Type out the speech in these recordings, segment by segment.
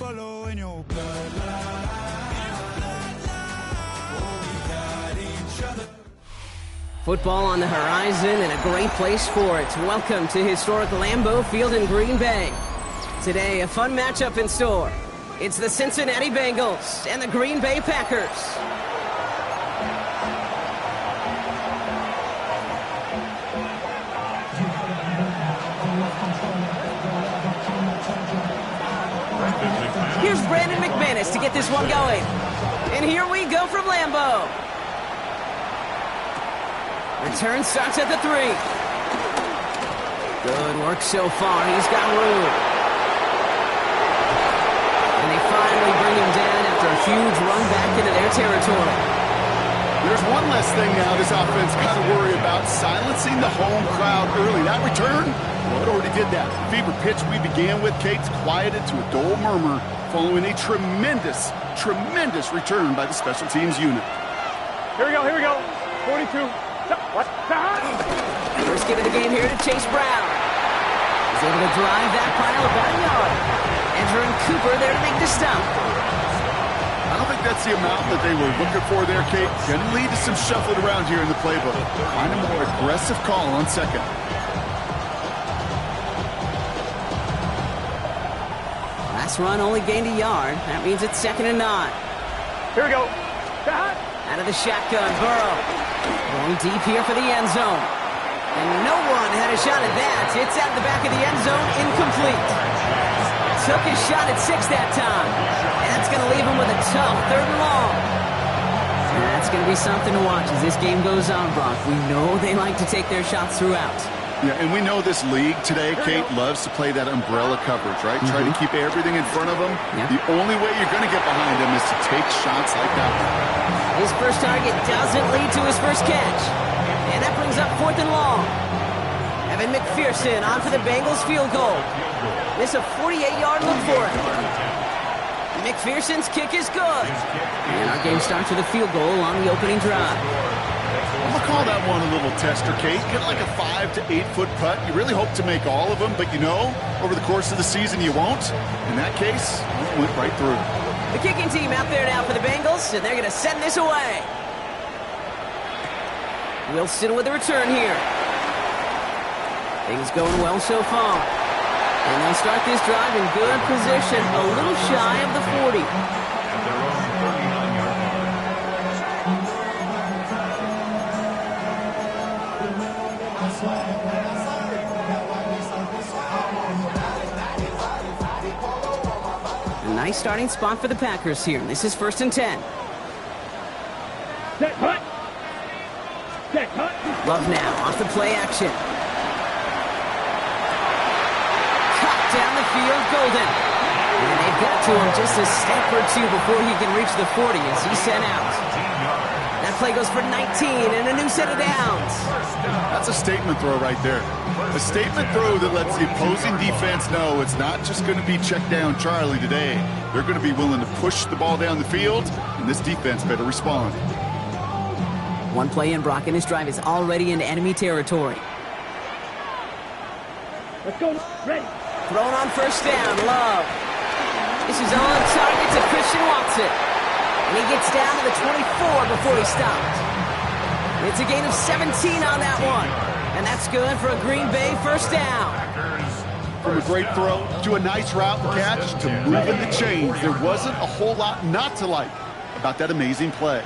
color in your bloodline. Football on the horizon and a great place for it. Welcome to historic Lambeau Field in Green Bay. Today, a fun matchup in store. It's the Cincinnati Bengals and the Green Bay Packers. Here's Brandon McManus to get this one going. And here we go from Lambeau. Return starts at the 3. Good work so far. He's got room. And they finally bring him down after a huge run back into their territory. There's one less thing now this offense got to worry about, silencing the home crowd early. That return, well, it already did that. The fever pitch we began with, Kate's quieted to a dull murmur following a tremendous return by the special teams unit. Here we go. 42. What? First give of the game here to Chase Brown. He's able to drive that pile about a yard. Andrew and Cooper there to make the stop. I don't think that's the amount that they were looking for there, Kate. Going to lead to some shuffling around here in the playbook. Find a more aggressive call on second. Last run only gained a yard. That means it's 2nd and 9. Here we go. Out of the shotgun, Burrow. Going deep here for the end zone. And no one had a shot at that. It's at the back of the end zone, incomplete. Took his shot at 6 that time. And that's going to leave him with a tough 3rd and long. And that's going to be something to watch as this game goes on, Brock. We know they like to take their shots throughout. Yeah, and we know this league today, Kate, loves to play that umbrella coverage, right? Try to keep everything in front of them. Yeah. The only way you're going to get behind them is to take shots like that one. His first target doesn't lead to his first catch. And that brings up 4th and long. Evan McPherson on for the Bengals field goal. This a 48-yard look for it. McPherson's kick is good. And our game starts with a field goal on the opening drive. I'll call that one a little tester, Kate. Get like a 5 to 8 foot putt. You really hope to make all of them, but you know, over the course of the season you won't. In that case, it went right through. The kicking team out there now for the Bengals, and they're going to send this away. Wilson with the return here. Things going well so far. And they'll start this drive in good position, a little shy of the 40. A nice starting spot for the Packers here. This is 1st and 10. Love now off the play action. Cut down the field, Golden. And they've got to him just a step or two before he can reach the 40 as he's sent out. That play goes for 19 and a new set of downs. That's a statement throw right there. A statement throw that lets the opposing defense know it's not just going to be check down Charlie today. They're going to be willing to push the ball down the field, and this defense better respond. One play in, Brock, and his drive is already into enemy territory. Let's go. Ready. Thrown on first down, Love. This is on target to Christian Watson. And he gets down to the 24 before he stopped. It's a gain of 17 on that one. And that's good for a Green Bay first down. From a great throw to a nice route and catch to moving the chains, there wasn't a whole lot not to like about that amazing play.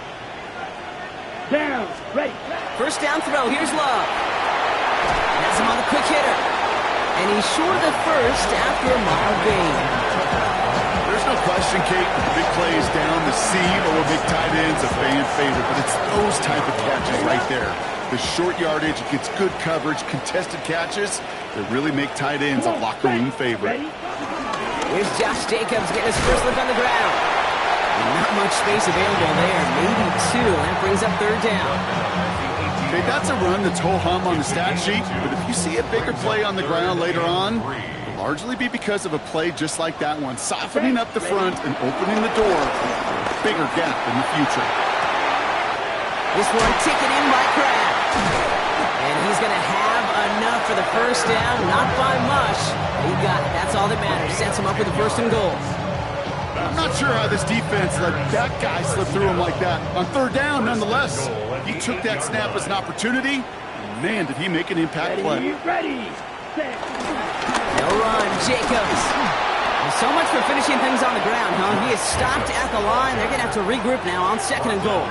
Down. Ready. First down throw. Here's Love. That's him on the quick hitter. And he's short of the first after a mile gain. There's no question, Kate, the big plays down the seam or big tight ends, a fan favorite, but it's those type of catches right there. The short yardage, it gets good coverage, contested catches that really make tight ends a locker room favorite. Here's Josh Jacobs getting his first look on the ground. Not much space available there, maybe 2. That brings up 3rd down. Okay, that's a run that's ho-hum on the stat sheet, but if you see a bigger play on the ground later on, it'll largely be because of a play just like that one, softening up the front and opening the door for a bigger gap in the future. This one ticket in by Kraft. And he's going to have enough for the first down, not by much. He got it. That's all that matters. Sets him up with the 1st and goal. I'm not sure how this defense let that guy slip through him like that. On third down, nonetheless, he took that snap as an opportunity. And man, did he make an impact play. Ready. No run, Jacobs. So much for finishing things on the ground, huh? He is stopped at the line. They're going to have to regroup now on 2nd and goal.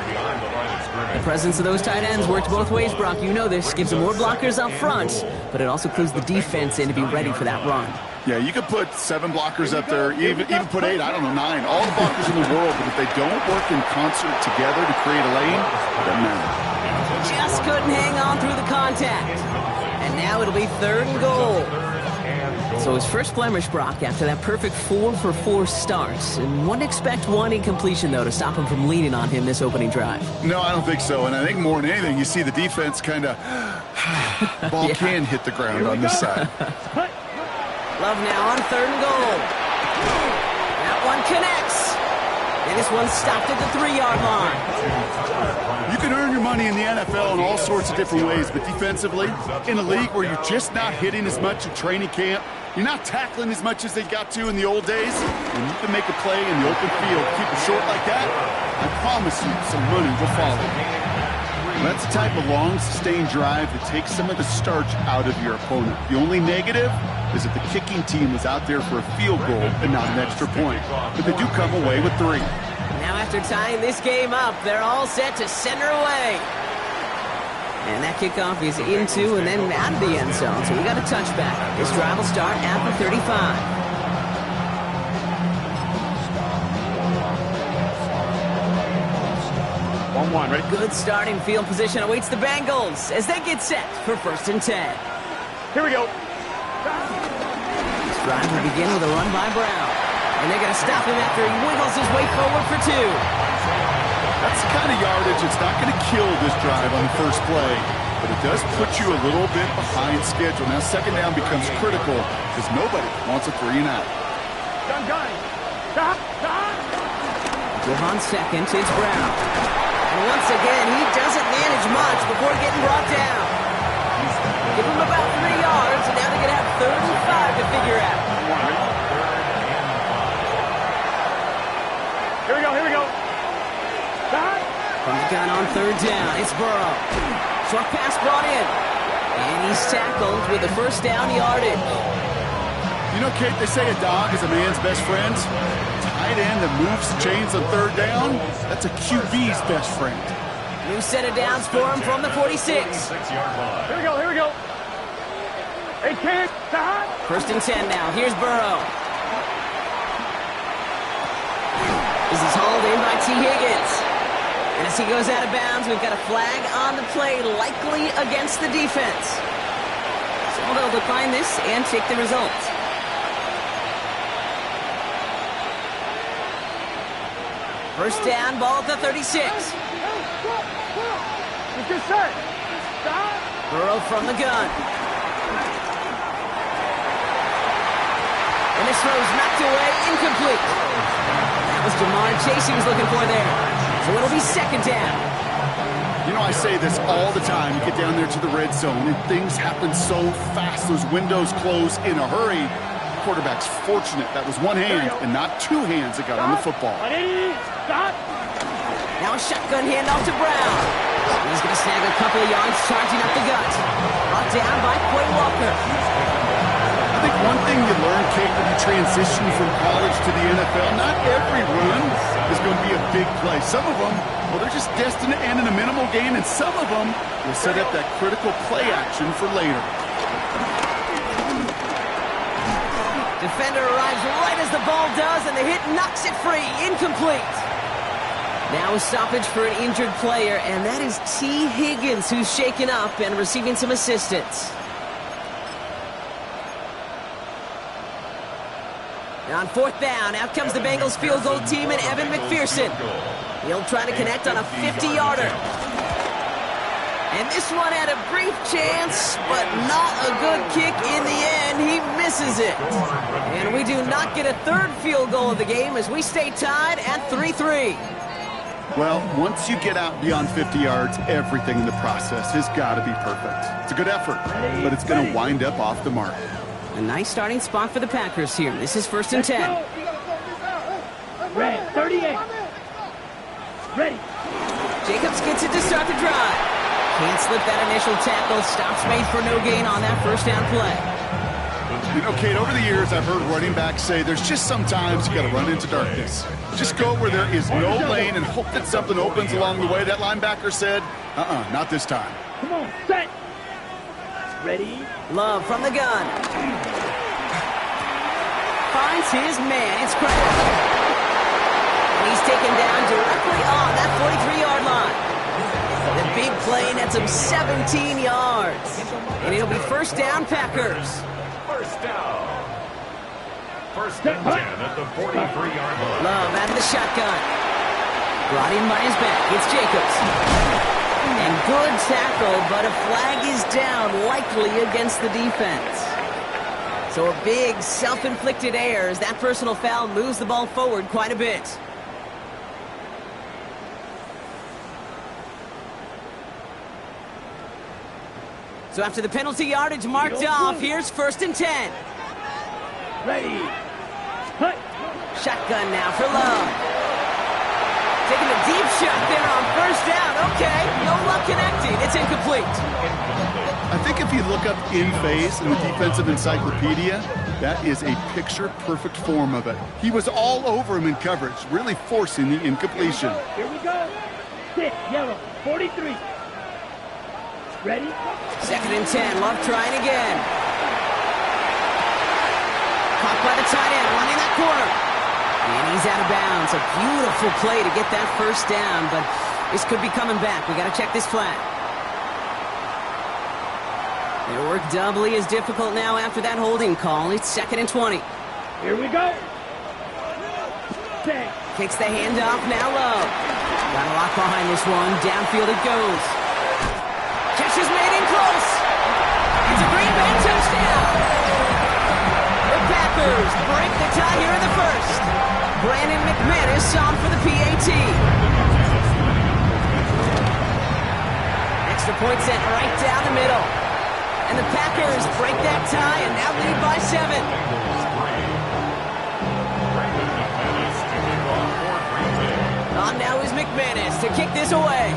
The presence of those tight ends works both ways, Brock. You know this. Gives them more blockers up front, but it also clues the defense in to be ready for that run. Yeah, you could put 7 blockers up there, even put 8, I don't know, 9. All the blockers in the world, but if they don't work in concert together to create a lane, it doesn't matter. Just couldn't hang on through the contact. And now it'll be 3rd and goal. So his first blemish, Brock, after that perfect 4-for-4 start. And wouldn't expect one incompletion, though, to stop him from leaning on him this opening drive. No, I don't think so. And I think more than anything, you see the defense kind of... ball can hit the ground on this side. Love now on 3rd and goal. That one connects. And this one stopped at the 3-yard line. You can earn your money in the NFL in all sorts of different ways, but defensively, in a league where you're just not hitting as much in training camp, you're not tackling as much as they got to in the old days, and you can make a play in the open field, keep it short like that, I promise you some money will follow. That's the type of long, sustained drive that takes some of the starch out of your opponent. The only negative is that the kicking team was out there for a field goal and not an extra point. But they do come away with 3. Now after tying this game up, they're all set to center away. And that kickoff is into and then out of the end zone, so we got a touchback. This drive will start at the 35. 1-1, ready? Good starting field position awaits the Bengals as they get set for 1st and 10. Here we go. This drive will begin with a run by Brown. And they're going to stop him after he wiggles his way forward for 2. That's the kind of yardage that's not going to kill this drive on the first play, but it does put you a little bit behind schedule. Now 2nd down becomes critical because nobody wants a 3 and out. Gun. Stop. With on 2nd, it's Brown. And once again, he doesn't manage much before getting brought down. Give him about 3 yards, and now they're going to have 35 to figure out. Here we go. Stop. From the gun on 3rd down, it's Burrow. Short pass brought in. And he's tackled with the 1st down yardage. You know, Kate, they say a dog is a man's best friend. Tight end that moves chains on 3rd down, that's a QB's best friend. New set of downs for him from the 46. Here we go. Hey, kid, stop. 1st and 10 now. Here's Burrow. This is hauled in by T. Higgins. And as he goes out of bounds, we've got a flag on the play, likely against the defense. So they'll decline this and take the result. First down, ball at the 36. Get set. Stop. Burrow from the gun. And this throw's knocked away, incomplete. That was Jamar Chase he was looking for there. So it'll be 2nd down. You know, I say this all the time. You get down there to the red zone, and things happen so fast. Those windows close in a hurry. The quarterback's fortunate that was one hand and not 2 hands that got on the football. Stop. Now a shotgun handoff to Brown. He's going to snag a couple of yards, charging up the gut. Brought down by Quay Walker. I think one thing you learn, Kate, when you transition from college to the NFL, not every run is going to be a big play. Some of them, well, they're just destined to end in a minimal gain, and some of them will set up that critical play action for later. Defender arrives right as the ball does, and the hit knocks it free. Incomplete. Now a stoppage for an injured player, and that is T. Higgins, who's shaken up and receiving some assistance. On 4th down, out comes the Bengals field goal team and Evan McPherson. He'll try to connect on a 50-yarder. And this one had a brief chance, but not a good kick in the end. He misses it. And we do not get a 3rd field goal of the game as we stay tied at 3-3. Well, once you get out beyond 50 yards, everything in the process has got to be perfect. It's a good effort, but it's going to wind up off the mark. A nice starting spot for the Packers here. This is 1st and 10. Red, 38. Ready. Jacobs gets it to start the drive. Can't slip that initial tackle. Stops made for no gain on that first down play. You know, Kate, over the years, I've heard running backs say there's just sometimes you got to run into darkness. Just go where there is no lane and hope that something opens along the way. That linebacker said, not this time. Come on, set. Ready. Love from the gun. Finds his man. It's Crowder. And he's taken down directly on that 43-yard line. The big play nets him 17 yards. And it'll be first down, Packers. First down. First and 10 at the 43-yard line. Love out of the shotgun. Brought in by his back. It's Jacobs. And good tackle, but a flag is down, likely against the defense. So a big self-inflicted error as that personal foul moves the ball forward quite a bit. So after the penalty yardage marked off, here's first and 10. Ready. Hut. Shotgun now for Love. Taking a deep shot there on first down. Okay, no luck connecting. It's incomplete. I think if you look up in phase in the defensive encyclopedia, that is a picture-perfect form of it. He was all over him in coverage, really forcing the incompletion. Here we go. Sit, yellow, 43. Ready? Second and 10. Love trying again. Caught by the tight end, running that corner. And he's out of bounds. A beautiful play to get that first down, but this could be coming back. We got to check this flag. Their work doubly as difficult now after that holding call. It's second and 20. Here we go. Take. Kicks the handoff, now Love. Got a lock behind this one. Downfield it goes. Catch is made in close. It's a Green Bay touchdown. The Packers break the tie here in the first. Brandon McManus on for the PAT. Extra point sent right down the middle. And the Packers break that tie and now lead by 7. On now is McManus to kick this away.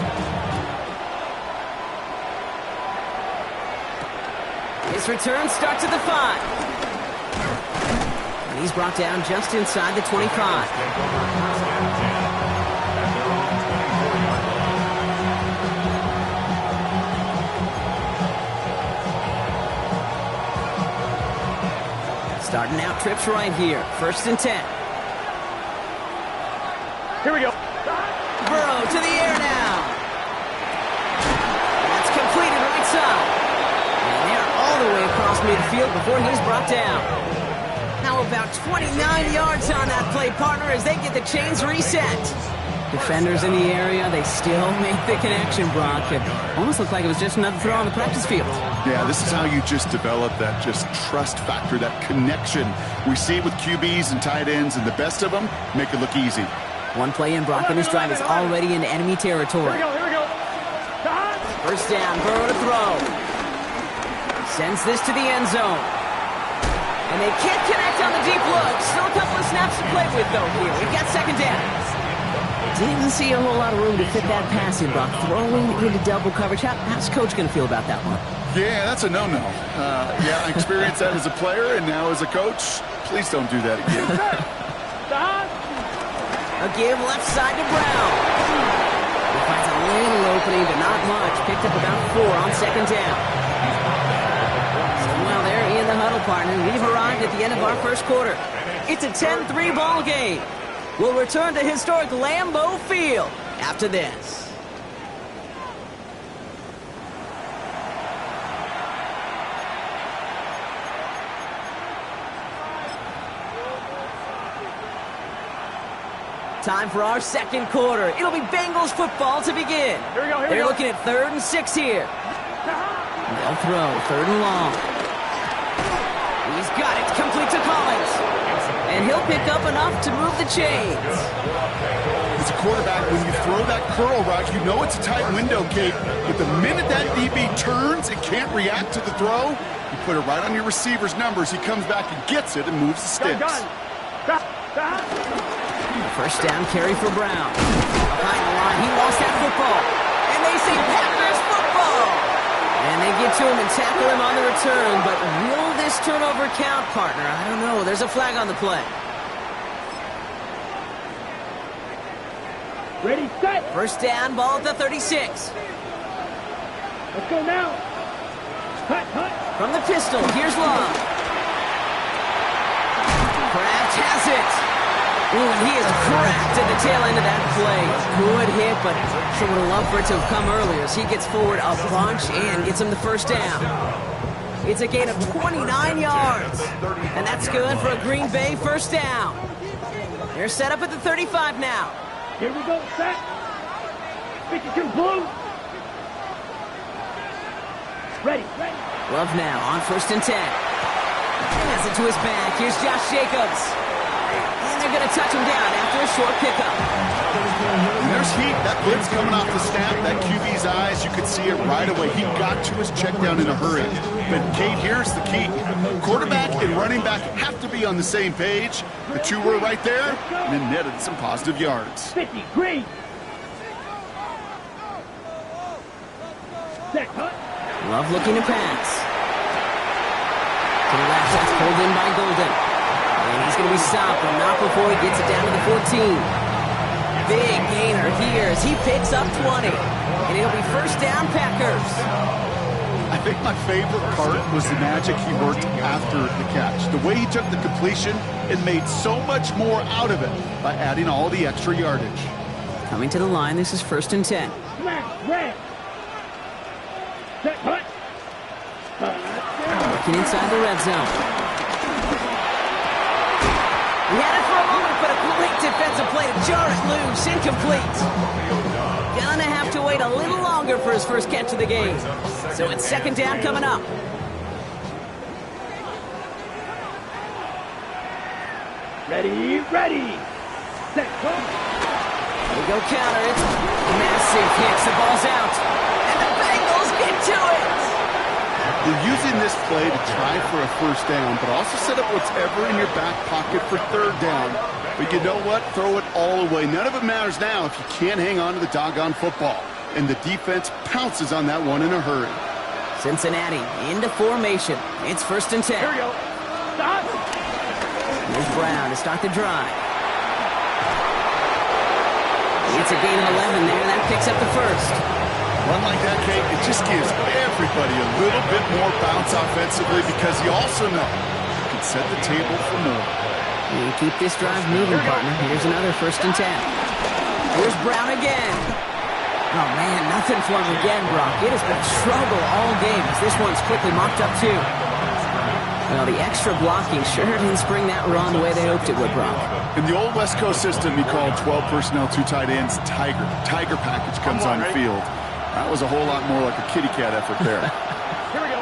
His return starts at the 5. And he's brought down just inside the 25. Starting out trips right here. First and 10. Here we go. Burrow to the air now. That's completed right side. And they're all the way across midfield before he's brought down. How about 29 yards on that play, partner, as they get the chains reset. Defenders in the area, they still make the connection, Brock. It almost looked like it was just another throw on the practice field. Yeah, this is how you just develop that just trust factor, that connection. We see it with QBs and tight ends, and the best of them make it look easy. One play in, Brock, and this drive is already into enemy territory. Here we go. First down, Burrow to throw. Sends this to the end zone. And they can't connect on the deep look. Still a couple of snaps to play with, though, here. We've got second down. Didn't see a whole lot of room to fit that pass in, Brock. Throwing into double coverage. How's Coach going to feel about that one? Yeah, that's a no-no. Yeah, I experienced that as a player, and now as a coach, please don't do that again. A give left side to Brown. He finds a little opening, but not much. Picked up about 4 on second down. So, well, they're in the huddle, partner. We've arrived at the end of our first quarter. It's a 10-3 ball game. We'll return to historic Lambeau Field after this. Time for our second quarter. It'll be Bengals football to begin. Here we go. They're looking at 3rd and 6 here. They'll throw 3rd and long. He's got it. Complete to Collins. And he'll pick up enough to move the chains. As a quarterback, when you throw that curl route, you know it's a tight window, Kate. But the minute that DB turns and can't react to the throw, you put it right on your receiver's numbers. He comes back and gets it and moves the sticks. First down carry for Brown. Behind the line, he lost that football. And they say Packers football. And they get to him and tackle him on the return. But will this turnover count, partner? I don't know. There's a flag on the play. Ready, set. First down, ball at the 36. Let's go now. Hut, hut. From the pistol, here's Love. Kraft has it. Ooh, and he is cracked at the tail end of that play. Good hit, but sure would have loved for it to have come earlier as he gets forward a bunch and gets him the first down. It's a gain of 29 yards. And that's good for a Green Bay first down. They're set up at the 35 now. Here we go, set. Think you can blue. Ready, ready. Love now on 1st and 10. Has it to his back. Here's Josh Jacobs. And they're going to touch him down after a short pickup. And there's heat. That blitz coming off the snap. That QB's eyes, you could see it right away. He got to his check down in a hurry. But Kate, here's the key. Quarterback and running back have to be on the same page. The two were right there, and it netted some positive yards. 50, green. Set, hut. Love looking to pass. To the left, that's pulled in by Golden. And he's going to be stopped, but not before he gets it down to the 14. Big gainer here as he picks up 20. And it'll be first down, Packers. I think my favorite part was the magic he worked after the catch. The way he took the completion and made so much more out of it by adding all the extra yardage. Coming to the line, this is 1st and 10. Smash, red. Set, hut. Looking inside the red zone. He had it for a moment, but a great defensive play to jar it loose. Incomplete. Gonna have to wait a little longer for his first catch of the game. So it's 2nd down coming up. Ready, ready. Set, go. There we go, counter. It's massive hits. The ball's out. And the Bengals get to it. You're using this play to try for a first down, but also set up whatever in your back pocket for 3rd down. But you know what? Throw it all away. None of it matters now if you can't hang on to the doggone football. And the defense pounces on that one in a hurry. Cincinnati into formation. It's 1st and 10. Here we go. Stop. Here's Brown to start the drive. It's a gain of 11 there. That picks up the first. Run like that, Kate, it just gives everybody a little bit more bounce offensively because you also know you can set the table for more. You keep this drive moving, partner. Here's another 1st and 10. Here's Brown again. Oh, man, nothing for him again, Brock. It has been a struggle all game as this one's quickly mocked up, too. Well, the extra blocking sure didn't spring that run the way they hoped it would, Brock. In the old West Coast system, you called 12 personnel, 2 tight ends, Tiger. Tiger package comes on the field. That was a whole lot more like a kitty cat effort there. Here we go.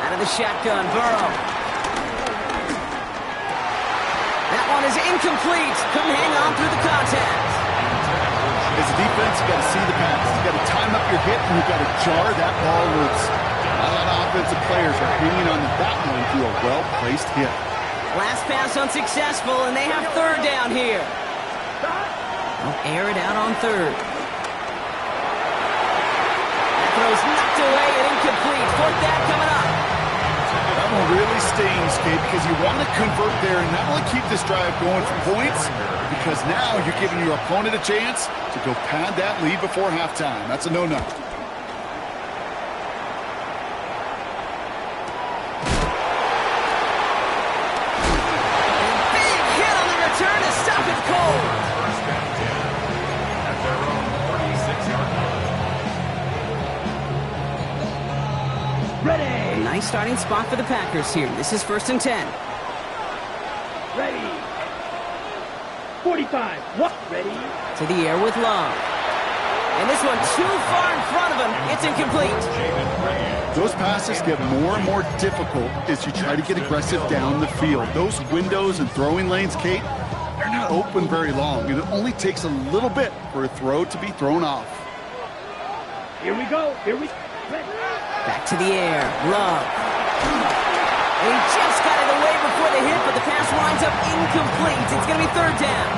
Out of the shotgun, Burrow. That one is incomplete. Couldn't hang on through the contact. As a defense, you got to see the pass. You got to time up your hit, and you got to jar that ball loose. A lot of offensive players are hanging on to that one through a well-placed hit. Last pass unsuccessful, and they have 3rd down here. They'll air it out on 3rd. That throw's knocked away and incomplete. 4th down coming up. That one really stings, Kate, because you want to convert there and not only keep this drive going for points, because now you're giving your opponent a chance to go pad that lead before halftime. That's a no-no. Big hit on the return to stop it cold. First and 10 at their own 46-yard line. Ready. A nice starting spot for the Packers here. This is 1st and 10. Ready. 45. What? Ready. To the air with Love. And this one too far in front of him. It's incomplete. Those passes get more and more difficult as you try to get aggressive down the field. Those windows and throwing lanes, Kate, they're not open very long, and it only takes a little bit for a throw to be thrown off. Here we go. Here we go. Back to the air. Love. And he just got it away before the hit, but the pass winds up incomplete. It's going to be third down.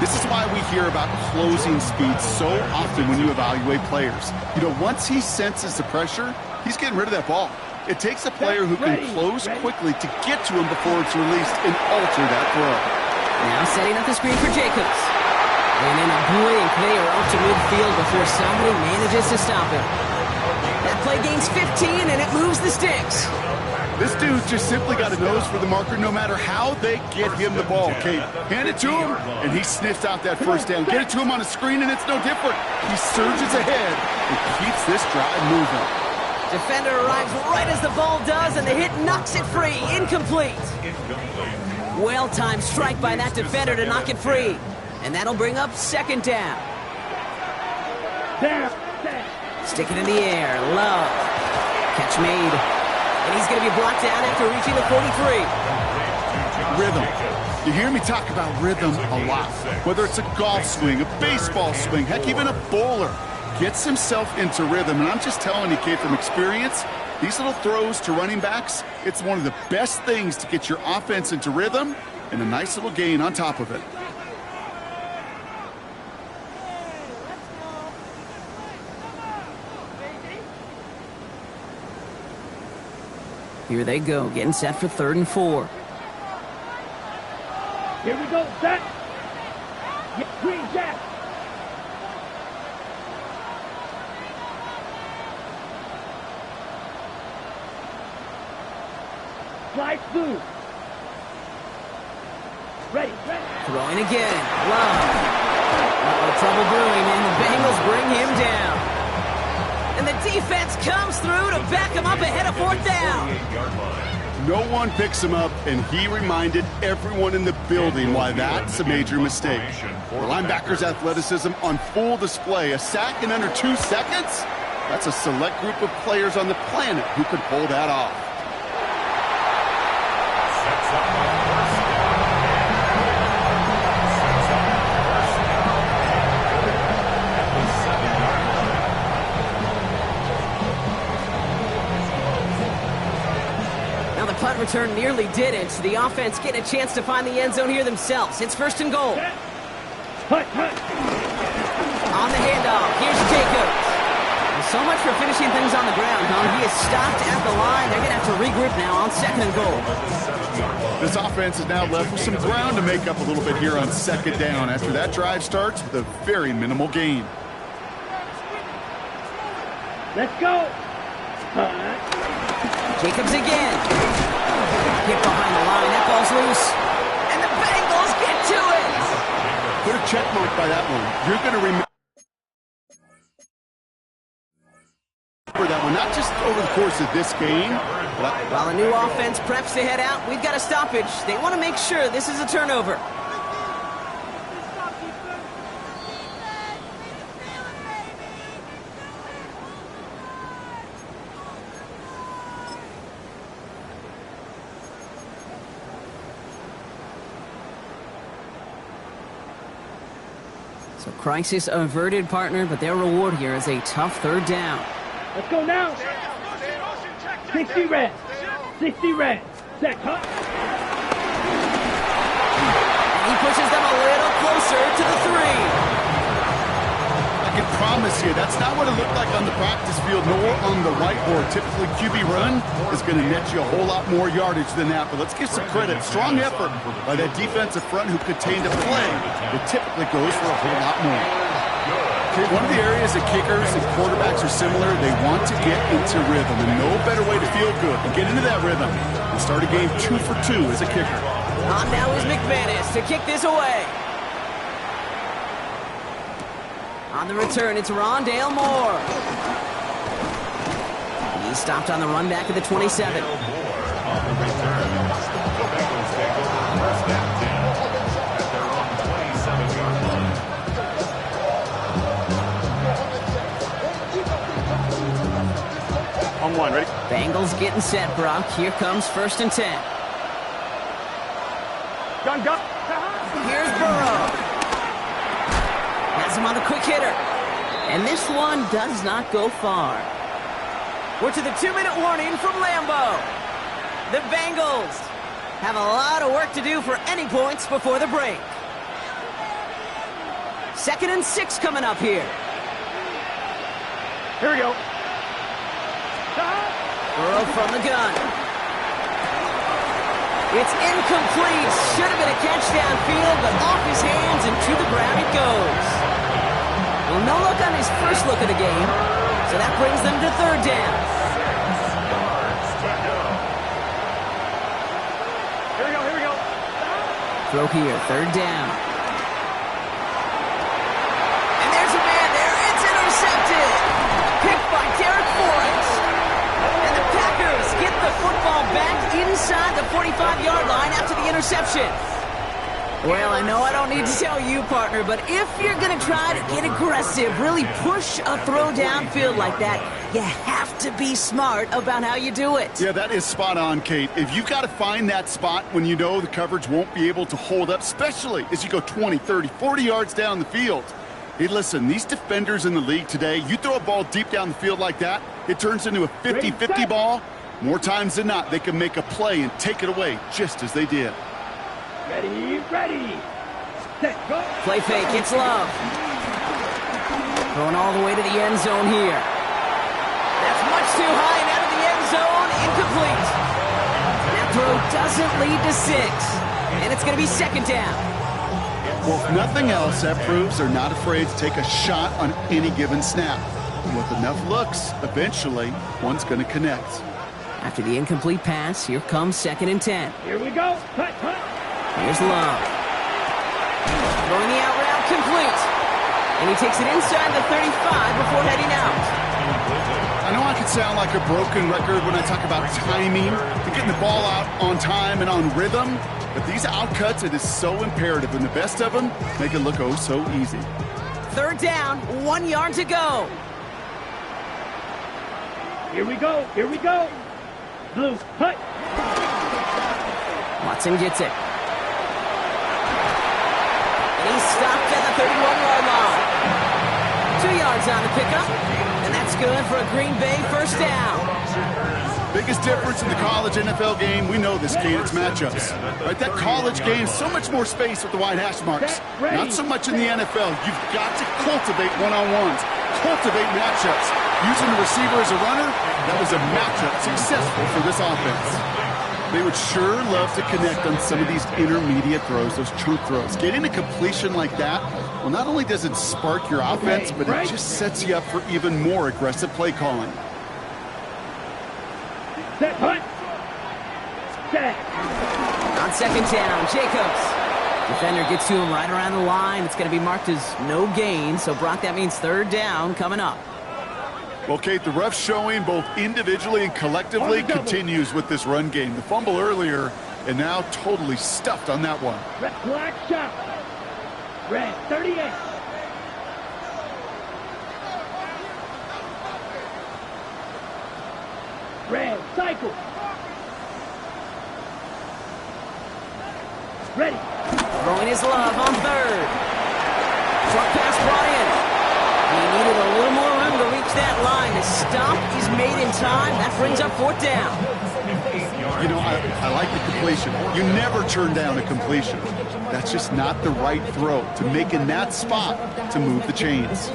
This is why we hear about closing speed so often when you evaluate players. You know, once he senses the pressure, he's getting rid of that ball. It takes a player who can close quickly to get to him before it's released and alter that throw. Now setting up the screen for Jacobs. And in a blink, they are up to midfield before somebody manages to stop him. That play gains 15, and it moves the sticks. This dude just simply got a nose for the marker no matter how they get him the ball, Kate. Hand it to him, and he sniffs out that first down. Get it to him on a screen, and it's no different. He surges ahead and keeps this drive moving. Defender arrives right as the ball does, and the hit knocks it free. Incomplete. Well-timed strike by that defender to knock it free. And that'll bring up second down. Stick it in the air. Love. Catch made. And he's going to be blocked down after reaching the 43. Rhythm. You hear me talk about rhythm a lot. Whether it's a golf swing, a baseball swing, heck, even a bowler gets himself into rhythm. And I'm just telling you, Kate, from experience, these little throws to running backs, it's one of the best things to get your offense into rhythm and a nice little gain on top of it. Here they go, getting set for 3rd and 4. Here we go, set. Green jack. Slide through. Ready. Throwing again. Love. Trouble brewing, and the Bengals bring him down. And the defense comes through to back him up ahead of 4th down. No one picks him up, and he reminded everyone in the building why that's a major mistake. The linebacker's athleticism on full display. A sack in under 2 seconds? That's a select group of players on the planet who could pull that off. Punt return nearly did it. The offense getting a chance to find the end zone here themselves. It's 1st and goal. Punt. On the handoff, here's Jacobs. And so much for finishing things on the ground, huh? He is stopped at the line. They're going to have to regroup now on 2nd and goal. This offense is now left with some ground to make up a little bit here on 2nd down after that drive starts with a very minimal gain. Let's go. Jacobs again. Get behind the line. That ball's loose. And the Bengals get to it. Put a check mark by that one. You're going to remember that one, not just over the course of this game. While the new offense preps to head out, we've got a stoppage. They want to make sure this is a turnover. So crisis averted, partner, but their reward here is a tough 3rd down. Let's go now. 60 red. 60 red. Set, cut. And he pushes them a little closer to the 3. I can promise you, that's not what it looked like on the practice field nor on the whiteboard. Typically, QB run is going to net you a whole lot more yardage than that. But let's give some credit. Strong effort by that defensive front who contained a play that typically goes for a whole lot more. Okay, one of the areas that kickers and quarterbacks are similar, they want to get into rhythm. And no better way to feel good and get into that rhythm and start a game 2 for 2 as a kicker. On now is McManus to kick this away. On the return, it's Rondale Moore. He's stopped on the run back at the 27. On one, ready? Bengals getting set, Brock. Here comes 1st and 10. Gun. Here's Burrow. Has him on the quick hitter. And this one does not go far. We're to the 2-minute warning from Lambeau. The Bengals have a lot of work to do for any points before the break. 2nd and 6 coming up here. Here we go. Burrow from the gun. It's incomplete. Should have been a catch downfield, but off his hands and to the ground it goes. Well, no look on his first look of the game, so that brings them to 3rd down. Here we go. Throw here, 3rd down. And there's a man there. It's intercepted. Picked by Derek Forrest. And the Packers get the football back inside the 45-yard line after the interception. Well, I know I don't need to tell you, partner, but if you're going to try to get aggressive, really push a throw downfield like that, you have to be smart about how you do it. Yeah, that is spot on, Kate. If you've got to find that spot when you know the coverage won't be able to hold up, especially as you go 20, 30, 40 yards down the field. Hey, listen, these defenders in the league today, you throw a ball deep down the field like that, it turns into a 50-50 ball. More times than not, they can make a play and take it away just as they did. Ready. Set, go. Play fake, it's Love. Going all the way to the end zone here. That's much too high and out of the end zone. Incomplete. That throw doesn't lead to 6. And it's going to be 2nd down. Well, if nothing else, that proves they're not afraid to take a shot on any given snap. And with enough looks, eventually, one's going to connect. After the incomplete pass, here comes 2nd and 10. Here we go. Cut. Here's Love. Throwing the out route complete. And he takes it inside the 35 before heading out. I know I could sound like a broken record when I talk about timing and getting the ball out on time and on rhythm, but these outcuts, it is so imperative, and the best of them make it look oh so easy. 3rd down, 1 yard to go. Here we go. Blue, cut. Watson gets it. And he's stopped at the 31-yard line. 2 yards on the pickup, and that's good for a Green Bay 1st down. Biggest difference in the college NFL game, we know this, Kate, it's matchups. Right, that college game, so much more space with the wide hash marks. Not so much in the NFL. You've got to cultivate one-on-ones, cultivate matchups. Using the receiver as a runner, that was a matchup successful for this offense. They would sure love to connect on some of these intermediate throws, those chunk throws. Getting a completion like that, well, not only does it spark your offense, but it just sets you up for even more aggressive play calling. Set, hunt. Set. On 2nd down, Jacobs. Defender gets to him right around the line. It's going to be marked as no gain, so Brock, that means 3rd down coming up. Well, Kate, the rough showing both individually and collectively continues with this run game. The fumble earlier, and now totally stuffed on that one. Red flag shot. Red 38. Red cycle. Ready. Throwing his Love on 3rd. Short pass brought in. He needed a little more room to reach that line. The stop is made in time. That brings up 4th down. You know, I like the completion. You never turn down a completion. That's just not the right throw to make in that spot to move the chains.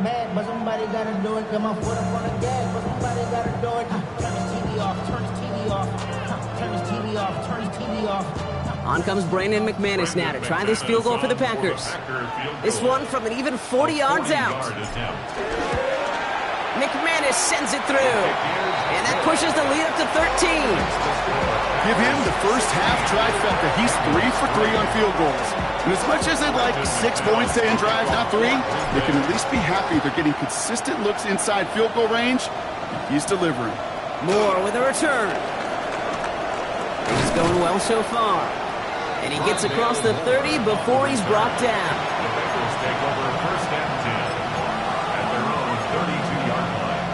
Bad, but somebody gotta do it. Got my foot up on the gas, but somebody gotta do it. Turn his TV off, turn his TV off, turn his TV off, turn his TV off. On comes Brandon McManus now to try this field goal for the Packers. This one from an even 40 yards out. McManus sends it through. And that pushes the lead up to 13. Give him the first half trifecta. He's 3 for 3 on field goals. And as much as they'd like 6 points to end drives, not 3, they can at least be happy they're getting consistent looks inside field goal range. He's delivering. Moore with a return. He's going well so far. And he gets across the 30 before he's brought down. The Bengals take over 1st and 10 at their own 32-yard line.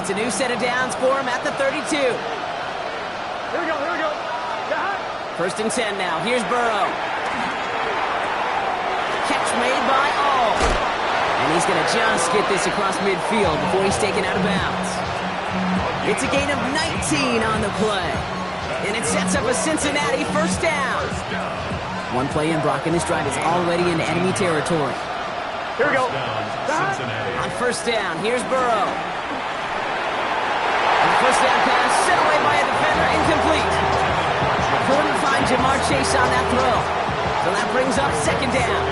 It's a new set of downs for him at the 32. Here we go. Yeah. 1st and 10 now. Here's Burrow. made by all. And he's going to just get this across midfield before he's taken out of bounds. It's a gain of 19 on the play. And it sets up a Cincinnati first down. One play in, Brock, and this drive is already into enemy territory. Here we go. On first down, here's Burrow. And the first down pass set away by a defender, incomplete. Couldn't find Jamar Chase on that throw. So that brings up second down.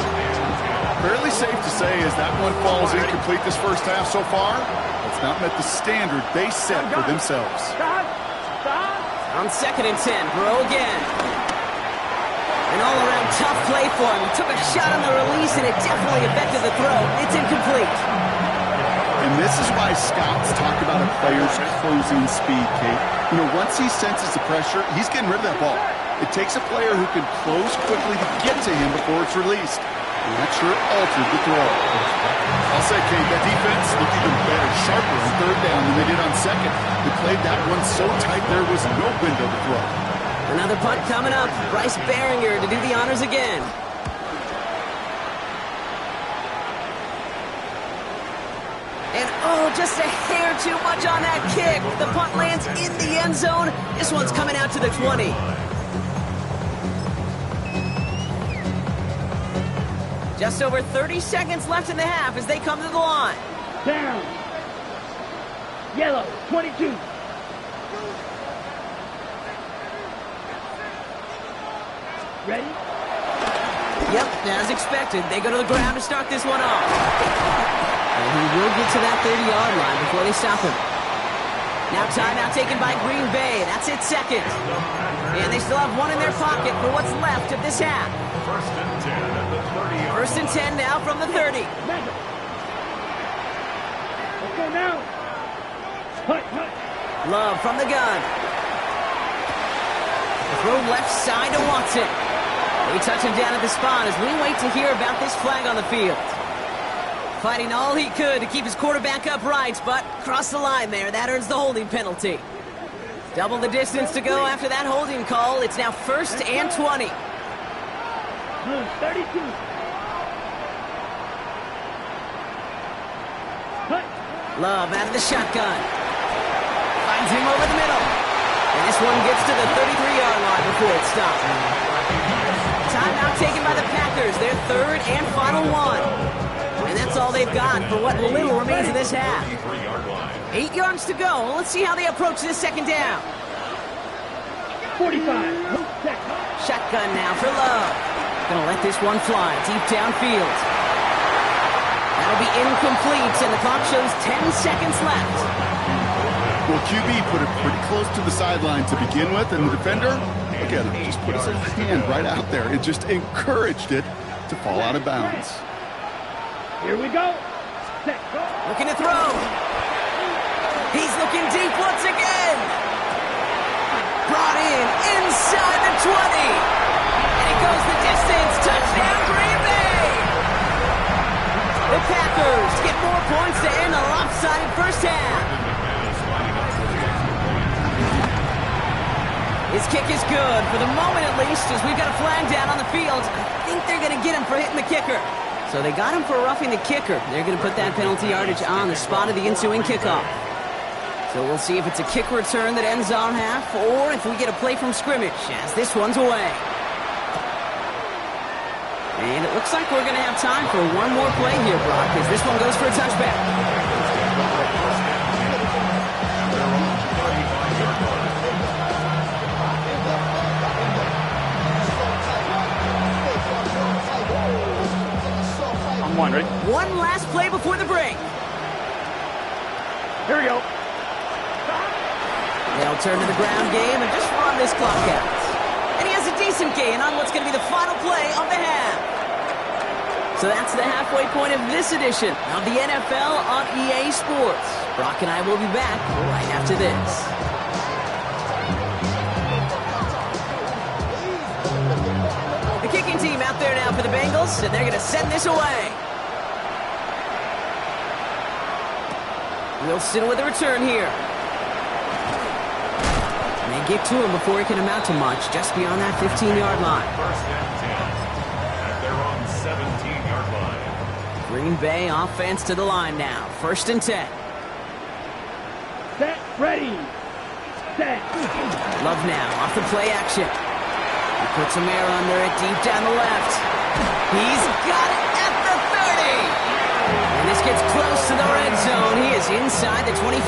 Fairly safe to say as that one falls incomplete this first half so far, it's not met the standard they set for themselves. On second and 10, Burrow again. An all-around tough play for him. He took a shot on the release, and it definitely affected the throw. It's incomplete. And this is why scouts talk about a player's closing speed, Kate. You know, once he senses the pressure, he's getting rid of that ball. It takes a player who can close quickly to get to him before it's released. And that sure altered the throw. I'll say, Kate, that defense looked even better, sharper on third down than they did on second. They played that one so tight there was no window to throw. Another punt coming up. Bryce Behringer to do the honors again. And oh, just a hair too much on that kick. The punt lands in the end zone. This one's coming out to the 20. Just over 30 seconds left in the half as they come to the line. Down. Yellow, 22. Ready? Yep, as expected. They go to the ground to start this one off. And he will get to that 30-yard line before they stop him. Now timeout taken by Green Bay. That's it, second. And they still have one in their pocket for what's left of this half. First and 10 at the 30-yard. First and 10 now from the 30. Let's go now. Hut. Love from the gun. Throw left side to Watson. They touch him down at the spot as we wait to hear about this flag on the field. Fighting all he could to keep his quarterback upright, but crossed the line there. That earns the holding penalty. Double the distance to go after that holding call. It's now first and 20. Blue, 32. Hut. Love out of the shotgun. Finds him over the middle. And this one gets to the 33-yard line before it's stopped. Timeout taken by the Packers. Their third and final one. And that's all they've got for what little remains of this half. 8 yards to go. Let's see how they approach this second down. 45. Shotgun now for Love. Gonna let this one fly deep downfield. That'll be incomplete, and the clock shows 10 seconds left. Well, QB put it pretty close to the sideline to begin with, and the defender, look at him, just put his hand right out there. It just encouraged it to fall out of bounds. Here we go. Set, go. Looking to throw. He's looking deep once again. Brought in inside the 20. And it goes the distance. Touchdown, Green Bay. The Packers get more points to end the lopsided first half. His kick is good, for the moment at least, as we've got a flag down on the field. I think they're going to get him for hitting the kicker. So they got him for roughing the kicker. They're going to put that penalty yardage on the spot of the ensuing kickoff. So we'll see if it's a kick return that ends our half, or if we get a play from scrimmage, as this one's away. And it looks like we're going to have time for one more play here, Brock, as this one goes for a touchback. One, ready? One last play before the break. Here we go. They'll turn to the ground game and just run this clock out. And he has a decent gain on what's going to be the final play of the half. So that's the halfway point of this edition of the NFL on EA Sports. Brock and I will be back right after this. The kicking team out there now for the Bengals, and they're going to send this away. Wilson with a return here. And they get to him before he can amount to much, just beyond that 15-yard line. First and 10 at their own 17-yard line. Green Bay offense to the line now. 1st and 10. Set, ready, set. Love now off the play action. He puts some air under it deep down the left. He's got it at the 30. And this gets close to the red zone. He is inside the 25.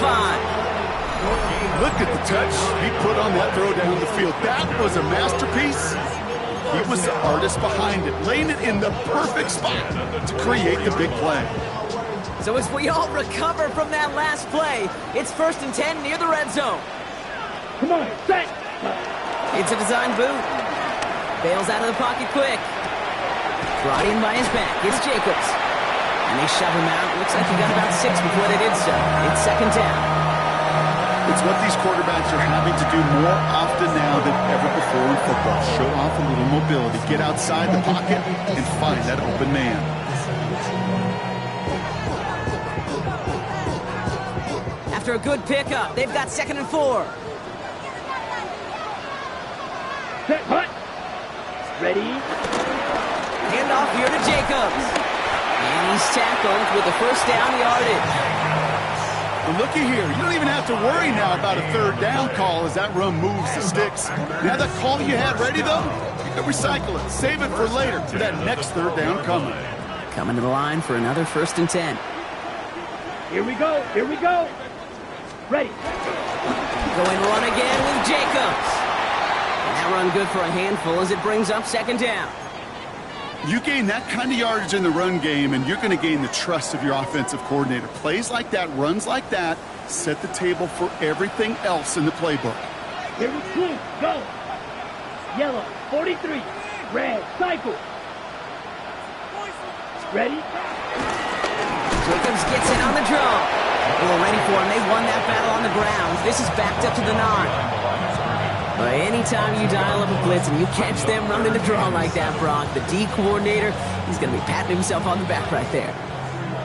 Look at the touch he put on that throw down the field. That was a masterpiece. He was the artist behind it, laying it in the perfect spot to create the big play. So as we all recover from that last play, it's 1st and 10 near the red zone. Come on, set. It's a design boot. Bails out of the pocket quick. Brought in by his back. It's Jacobs. And they shove him out. Looks like he got about 6 before they did so. It's 2nd down. It's what these quarterbacks are having to do more often now than ever before in football. Show off a little mobility, get outside the pocket, and find that open man. After a good pickup, they've got 2nd and 4. Set, hut. Ready. Handoff here to Jacobs. And he's tackled with the 1st down yardage. But looky here, you don't even have to worry now about a 3rd down call as that run moves the sticks. Now that call you had ready, though, you can recycle it. Save it for later, for that next 3rd down coming. Coming to the line for another 1st and 10. Here we go, here we go. Ready. Going run again with Jacobs. And that run good for a handful as it brings up 2nd down. You gain that kind of yardage in the run game, and you're going to gain the trust of your offensive coordinator. Plays like that, runs like that, set the table for everything else in the playbook. Here we blue, go. Yellow, 43. Red, cycle. Ready? Jacobs gets in on the draw. Well, ready for him. They won that battle on the ground. This is backed up to the 9. But anytime you dial up a blitz and you catch them running the draw like that, Brock, the D coordinator, he's going to be patting himself on the back right there.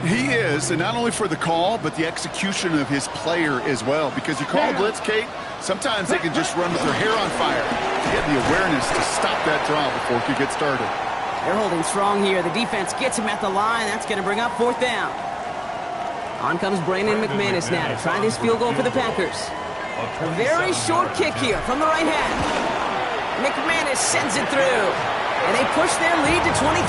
He is, and not only for the call, but the execution of his player as well. Because you call a blitz, Kate, sometimes they can just run with their hair on fire to get the awareness to stop that draw before it could get started. They're holding strong here. The defense gets him at the line. That's going to bring up 4th down. On comes Brandon McManus now to try this field goal for the Packers. A very short kick here from the right hand. McManus sends it through. And they push their lead to 23.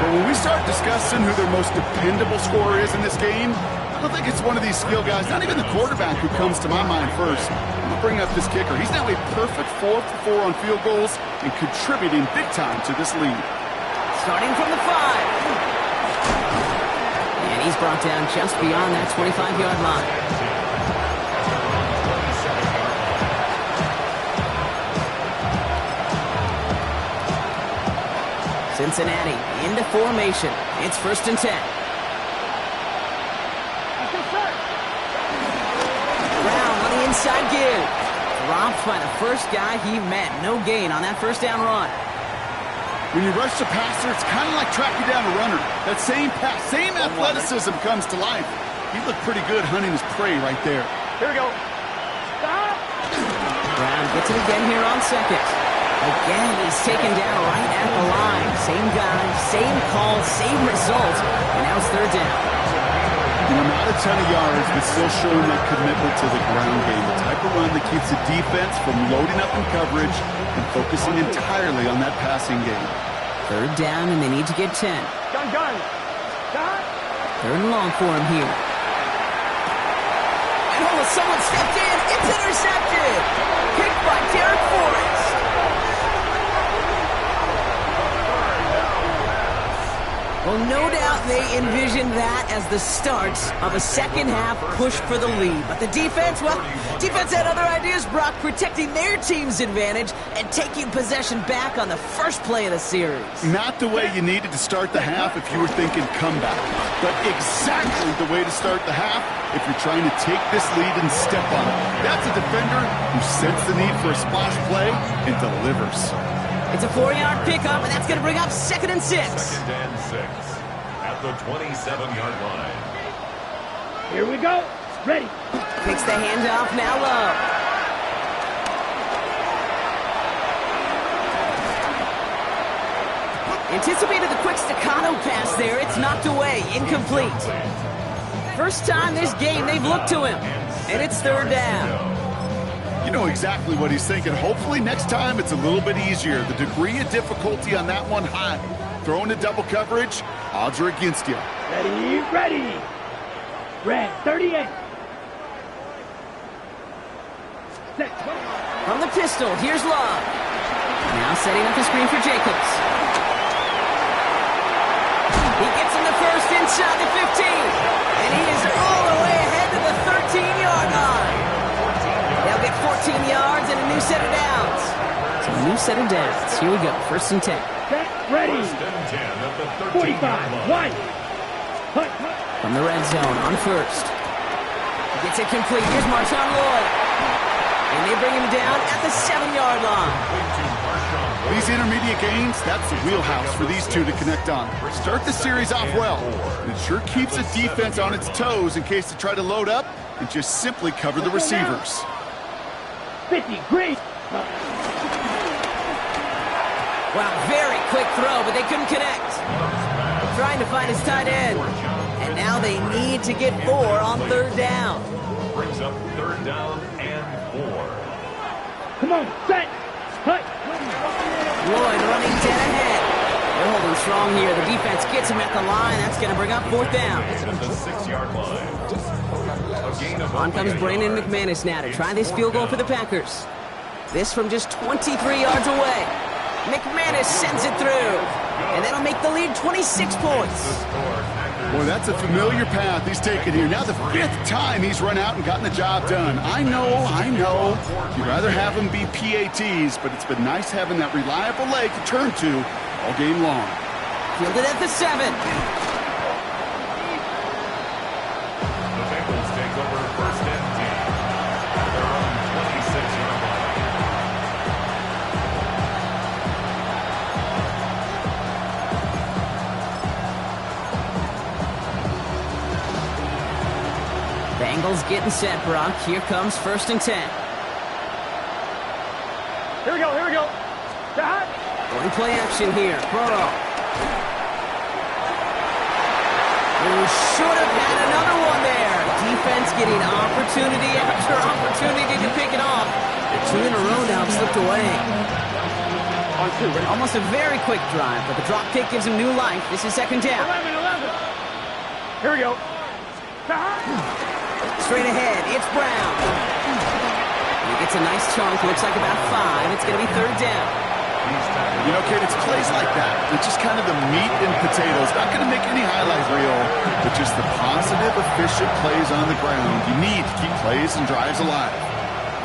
But when we start discussing who their most dependable scorer is in this game, I don't think it's one of these skill guys, not even the quarterback, who comes to my mind first. I'm going to bring up this kicker. He's now a perfect 4 for 4 on field goals and contributing big time to this lead. Starting from the 5. And he's brought down just beyond that 25-yard line. Cincinnati into formation. It's 1st and 10. Brown on the inside give. Dropped by the first guy he met. No gain on that 1st down run. When you rush the passer, it's kind of like tracking down a runner. That same pass, same athleticism comes to life. He looked pretty good hunting his prey right there. Here we go. Stop. Brown gets it again here on 2nd. Again, he's taken down right at the line. Same guy, same call, same result. And now it's 3rd down. Not a ton of yards, but still showing that commitment to the ground game. The type of run that keeps the defense from loading up in coverage and focusing entirely on that passing game. 3rd down, and they need to get 10. Gun. Stop. 3rd and long for him here. And someone stepped in. It's intercepted. Picked by Derek Forrest. Well, no doubt they envisioned that as the start of a second-half push for the lead. But the defense, well, defense had other ideas, Brock, protecting their team's advantage and taking possession back on the first play of the series. Not the way you needed to start the half if you were thinking comeback, but exactly the way to start the half if you're trying to take this lead and step on it. That's a defender who senses the need for a splash play and delivers. It's a 4-yard pickup, and that's going to bring up 2nd and 6. 2nd and 6 at the 27-yard line. Here we go. Ready. Takes the handoff, now low. Anticipated the quick staccato pass there. It's knocked away. Incomplete. First time this game they've looked to him. And it's third down. You know exactly what he's thinking. Hopefully next time it's a little bit easier. The degree of difficulty on that one high. Throwing to double coverage, odds are against you. Ready. Red, 38. Set. From the pistol, here's Love. Now setting up the screen for Jacobs. He gets him the first inside the 15. And he is all the way ahead to the 13-yard line. They'll get 14 yards and a new set of downs. So a new set of downs. Here we go, first and 10. Set, ready. First and 10 at the 45, line. From the red zone on first. He gets it complete. Here's Marshawn Lloyd. And they bring him down at the 7-yard line. These intermediate gains, that's the wheelhouse for these two to connect on. Start the series off well. It sure keeps the defense on its toes in case they try to load up and just simply cover the receivers. 50, great. Wow, very quick throw, but they couldn't connect. Trying to find his tight end. And now they need to get 4 on third down. Brings up third down and 4. Come on, set. Hut. Lloyd running dead ahead. They're holding strong here. The defense gets him at the line. That's going to bring up fourth down. At the 6-yard line. A gain of On comes Brandon McManus now to try this field goal for the Packers. This from just 23 yards away. McManus sends it through. And that'll make the lead 26 points. Boy, that's a familiar path he's taken here. Now the 5th time he's run out and gotten the job done. I know. You'd rather have him be PATs, but it's been nice having that reliable leg to turn to all game long. Fielded at the 7. The Bengals take over first and 10. They're on 26-yard line. Bengals getting set, Brock. Here comes first and 10. Here we go. Shot. One play action here. Burrow. Who should have had another one there. Defense getting opportunity after opportunity to pick it off. 2 in a row now have slipped away. Almost a very quick drive, but the drop kick gives him new life. This is second down. 11. Here we go. Shot. Straight ahead, it's Brown. He gets a nice chunk, looks like about 5. It's going to be third down. You know, Kate, it's plays like that. It's just kind of the meat and potatoes. Not going to make any highlight reel, but just the positive, efficient plays on the ground. You need to keep plays and drives alive.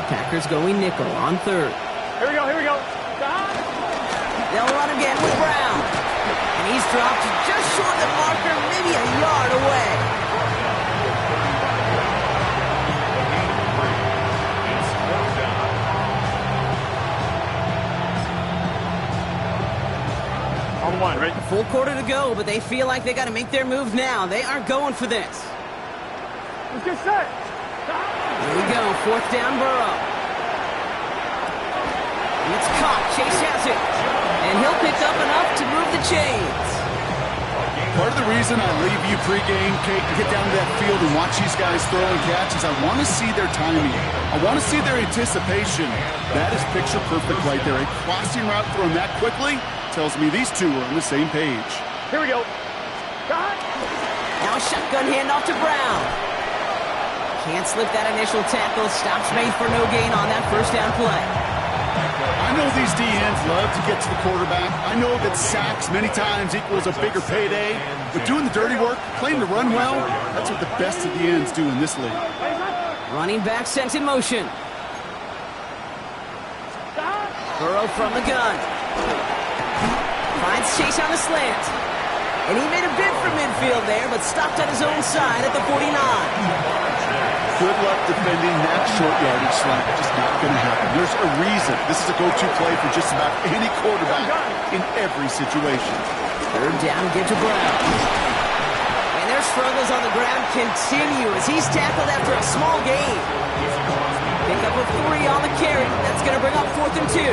Packers going nickel on third. Here we go. Shot. They'll run again with Brown. And he's dropped just short of the marker, maybe a yard away. On one, right? A full quarter to go, but they feel like they got to make their move now. They are going for this. Let's get set. Here we go, fourth down, Burrow. And it's caught. Chase has it. And he'll pick up enough to move the chains. Part of the reason I leave you pregame, Kate, to get down to that field and watch these guys throw and catch is I want to see their timing. I want to see their anticipation. That is picture perfect right there. A crossing route thrown that quickly tells me these two are on the same page. Here we go. Shot. Now shotgun handoff to Brown. Can't slip that initial tackle. Stops made for no gain on that first down play. I know these DNs love to get to the quarterback. I know that sacks many times equals a bigger payday. But doing the dirty work, playing to run well, that's what the best of the ends do in this league. Running back sent in motion. Burrow from the gun. Finds Chase on the slant. And he made a bid for midfield there, but stopped on his own side at the 49. Good luck defending that short yardage slot. Just not going to happen. There's a reason. This is a go-to play for just about any quarterback in every situation. Third down, give to Brown. And their struggles on the ground continue as he's tackled after a small gain. Pick up a 3 on the carry. That's going to bring up 4th and 2.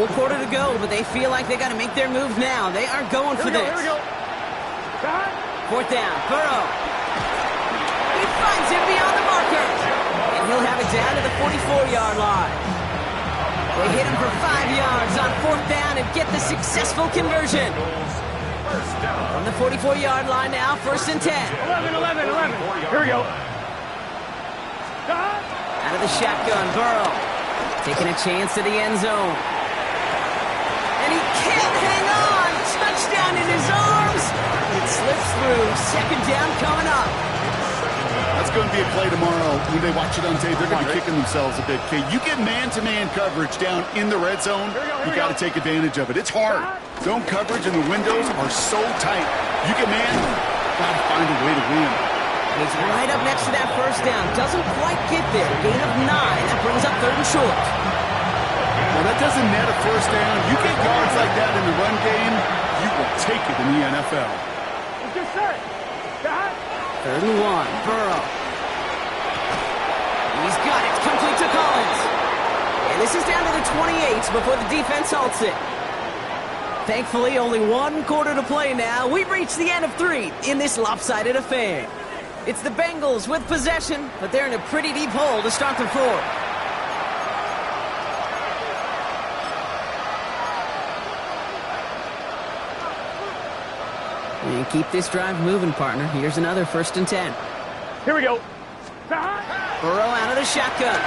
Full quarter to go, but they feel like they got to make their move now. They are going for this. Here we go. Fourth down, Burrow. He finds him beyond the marker. And he'll have it down to the 44-yard line. They hit him for 5 yards on fourth down and get the successful conversion. From the 44-yard line now, 1st and 10. 11. Here we go. Out of the shotgun, Burrow. Taking a chance to the end zone. And he can't hang on. Touchdown in his arms. It slips through. 2nd down coming up. That's going to be a play tomorrow. When they watch it on tape, they're going to be kicking themselves a bit. Okay, you get man-to-man coverage down in the red zone, you got to take advantage of it. It's hard. Zone coverage and the windows are so tight. You get man, got to find a way to win. He's right up next to that 1st down. Doesn't quite get there. Gain of 9. That brings up 3rd and short. Well, that doesn't net a 1st down. You get yards like that in the run game, you will take it in the NFL. It's just set. 3rd and 1. Burrow. He's got it. Complete to Collins. And this is down to the 28 before the defense halts it. Thankfully, only 1 quarter to play now. We've reached the end of 3 in this lopsided affair. It's the Bengals with possession, but they're in a pretty deep hole to start the 4th. And keep this drive moving, partner. Here's another 1st and 10. Here we go. Burrow out of the shotgun.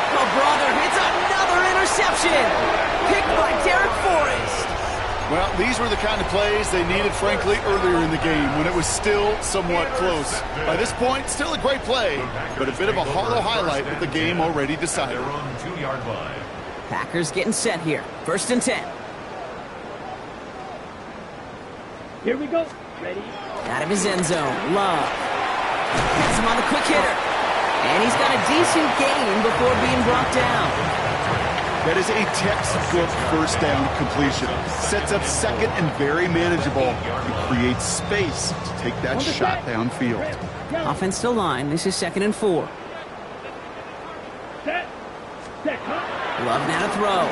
Oh, brother, it's another interception. Picked by Derek Forrest. Well, these were the kind of plays they needed, frankly, earlier in the game when it was still somewhat close. By this point, still a great play, but a bit of a hollow highlight with the game already decided. Packers getting set here. 1st and 10. Here we go. Ready? Out of his end zone. Love. Gets him on the quick hitter. And he's got a decent gain before being brought down. That is a textbook 1st down completion. Sets up 2nd and very manageable. It creates space to take that shot downfield. Offense to line. This is 2nd and 4. Set. Love now to throw.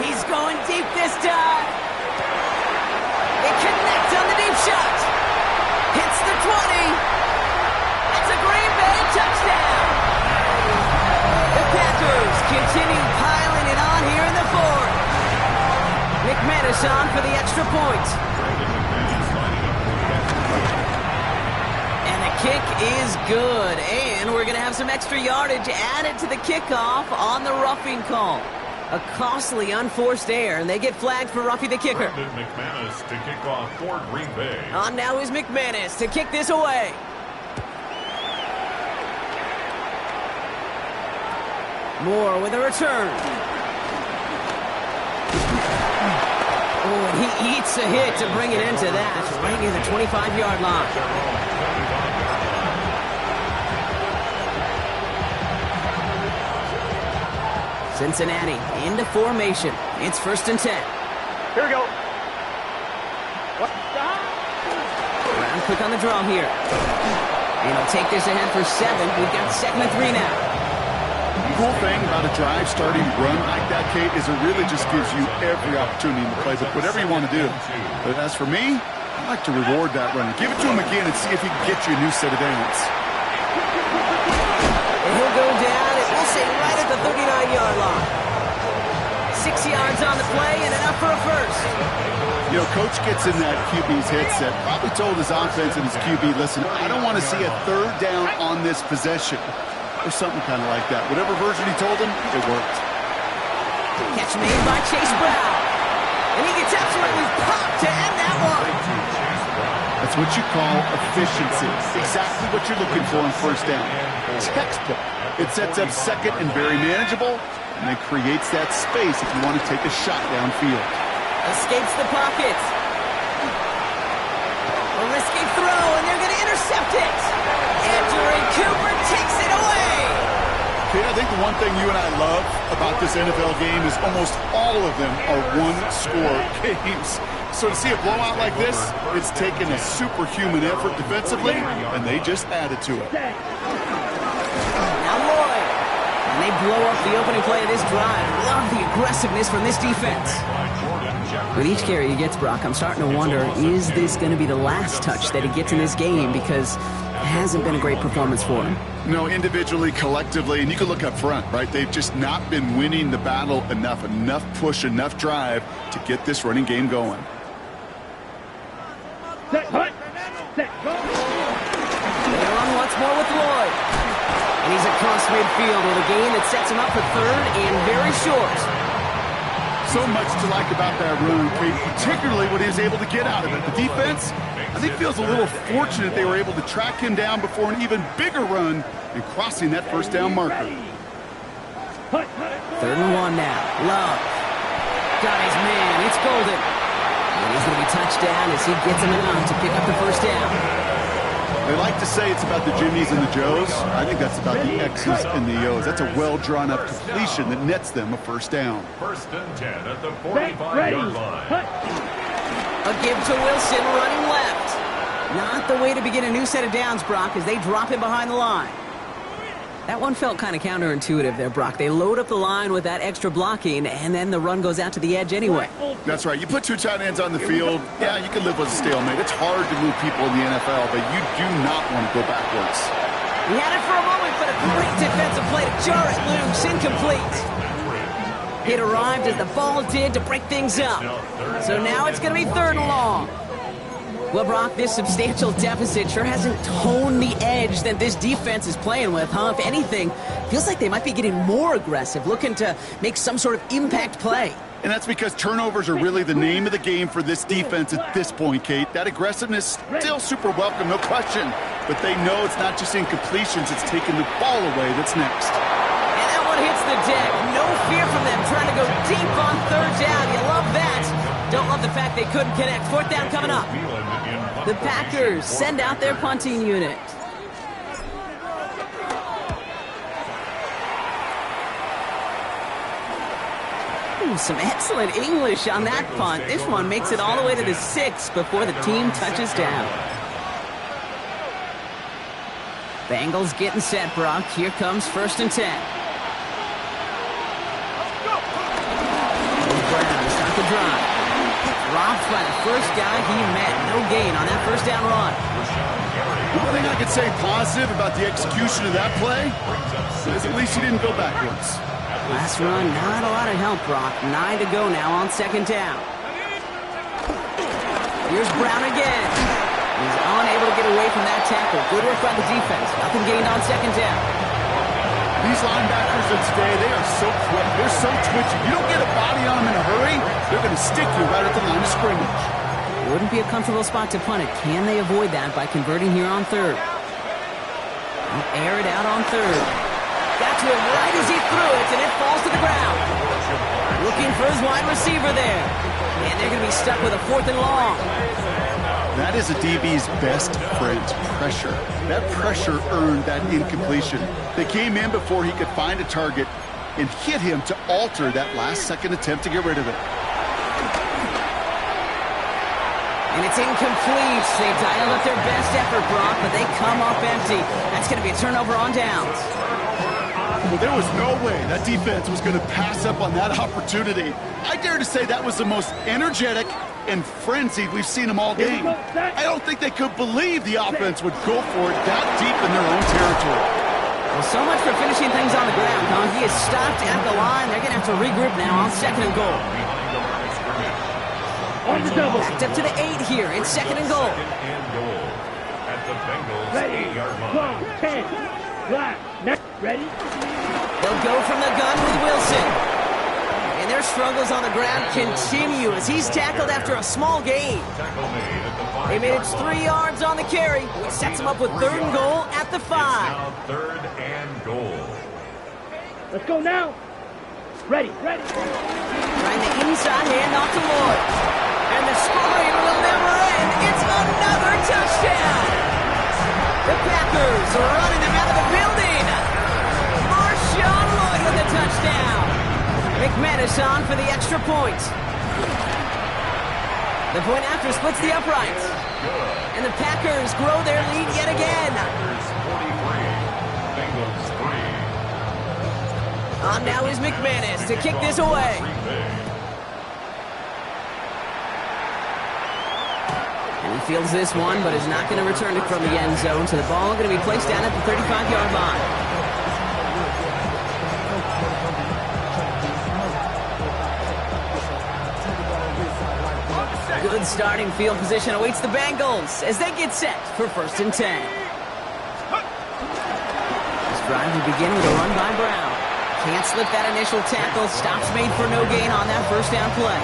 He's going deep this time. It connects on the deep shot. Hits the 20. It's a Green Bay touchdown. The Packers continue piling it on here in the 4th. McManus on for the extra point. And the kick is good. And we're going to have some extra yardage added to the kickoff on the roughing call. A costly unforced error, and they get flagged for roughing the kicker. McManus to kick off for Green Bay. On now is McManus to kick this away. Moore with a return. Oh, and he eats a hit to bring it into that, right near the 25-yard line. Cincinnati into formation. It's 1st and 10. Here we go. Round quick on the draw here. And he'll take this ahead for 7. We've got 2nd and 3 now. The cool thing about a drive starting run like that, Kate, is it really just gives you every opportunity in the playbook, whatever you want to do. But as for me, I like to reward that runner. Give it to him again and see if he can get you a new set of downs. And he'll go down, and we'll say right at the 39-yard line. 6 yards on the play and enough for a 1st. You know, Coach gets in that QB's headset, probably told his offense and his QB, listen, I don't want to see a 3rd down on this possession. Or something kind of like that. Whatever version he told him, it worked. Catch made by Chase Brown. And he gets absolutely popped to end that one. That's what you call efficiency. Exactly what you're looking for in 1st down. Textbook. It sets up 2nd and very manageable, and it creates that space if you want to take a shot downfield. Escapes the pocket. A risky throw, and they're going to intercept it. Andrew Cooper takes it away. Kate, I think the one thing you and I love about this NFL game is almost all of them are one-score games. So to see a blowout like this, it's taken a superhuman effort defensively, and they just added to it. Now Lloyd. And they blow up the opening play of this drive. Love the aggressiveness from this defense. With each carry he gets, Brock, I'm starting to wonder, is this going to be the last touch that he gets in this game? Because it hasn't been a great performance for him. No, individually, collectively, and you can look up front, right? They've just not been winning the battle enough push, enough drive to get this running game going. Set, hut. Set, go. They run once more with Lloyd. And he's across midfield with a gain that sets him up for third and very short. So much to like about that run, Kate, particularly what he was able to get out of it. The defense, I think, feels a little fortunate they were able to track him down before an even bigger run and crossing that first down marker. Third and 1 now. Love. Got his man. It's Golden. And he's going to be touched down as he gets him enough to pick up the first down. They like to say it's about the Jimmies and the Joes. I think that's about the X's and the O's. That's a well-drawn-up completion that nets them a first down. First and 10 at the 45-yard line. A give to Wilson running left. Not the way to begin a new set of downs, Brock, as they drop him behind the line. That one felt kind of counterintuitive there, Brock. They load up the line with that extra blocking, and then the run goes out to the edge anyway. That's right. You put two tight ends on the field, yeah, you can live with a stalemate. It's hard to move people in the NFL, but you do not want to go backwards. He had it for a moment, but a great defensive play to jar it loose. Incomplete. It arrived as the ball did to break things up. So now it's going to be third and long. Well, Brock, this substantial deficit sure hasn't toned the edge that this defense is playing with, huh? If anything, feels like they might be getting more aggressive, looking to make some sort of impact play. And that's because turnovers are really the name of the game for this defense at this point, Kate. That aggressiveness still super welcome, no question. But they know it's not just incompletions, it's taking the ball away that's next. And that one hits the deck. No fear from them trying to go deep on third down. You love that. Don't love the fact they couldn't connect. Fourth down coming up. The Packers send out their punting unit. Ooh, some excellent English on that punt. This one makes it all the way to the 6 before the team touches down. Bengals getting set, Brock. Here comes first and 10. Brown start the drive. Dropped by the first guy he met. No gain on that first down run. One thing I could say positive about the execution of that play is at least he didn't go backwards. Last run, not a lot of help, Brock. 9 to go now on second down. Here's Brown again. He's unable to get away from that tackle. Good work by the defense. Nothing gained on second down. These linebackers of today, they are so quick. They're so twitchy. You don't get a body on them in a hurry, they're going to stick you right at the line of scrimmage. It wouldn't be a comfortable spot to punt it. Can they avoid that by converting here on third? They'll air it out on third. Got to it right as he threw it, and it falls to the ground. Looking for his wide receiver there. And they're going to be stuck with a fourth and long. That is a DB's best friend, pressure. That pressure earned that incompletion. They came in before he could find a target and hit him to alter that last-second attempt to get rid of it. And it's incomplete. They dialed up their best effort, Brock, but they come up empty. That's going to be a turnover on downs. Well, there was no way that defense was going to pass up on that opportunity. I dare to say that was the most energetic and frenzied we've seen them all game. I don't think they could believe the offense would go for it that deep in their own territory. Well, so much for finishing things on the ground, huh? He is stopped at the line. They're going to have to regroup now on second and goal. On the double. Backed up to the 8 here. It's second and goal. At the Bengals Ready. 8-yard line. 12, 10. Black. Next. Ready. They'll go from the gun with Wilson. And their struggles on the ground continue as he's tackled after a small gain. They made it 3 yards on the carry, which sets him up with third and goal at the 5. Now third and goal. Let's go now. Ready. Ready. Trying the inside handoff to Lloyd. And the scoring will never end. It's another touchdown. The Packers are running them out of the building. Marshawn Lloyd with the touchdown. McManus on for the extra point. The point after splits the uprights. And the Packers grow their lead yet again. Packers 43, Bengals 3. On now is McManus to kick this away. And he fields this one, but is not going to return it from the end zone. So the ball going to be placed down at the 35-yard line. Good starting field position awaits the Bengals as they get set for 1st and 10. This drive will begin with a run by Brown. Can't slip that initial tackle. Stops made for no gain on that 1st down play.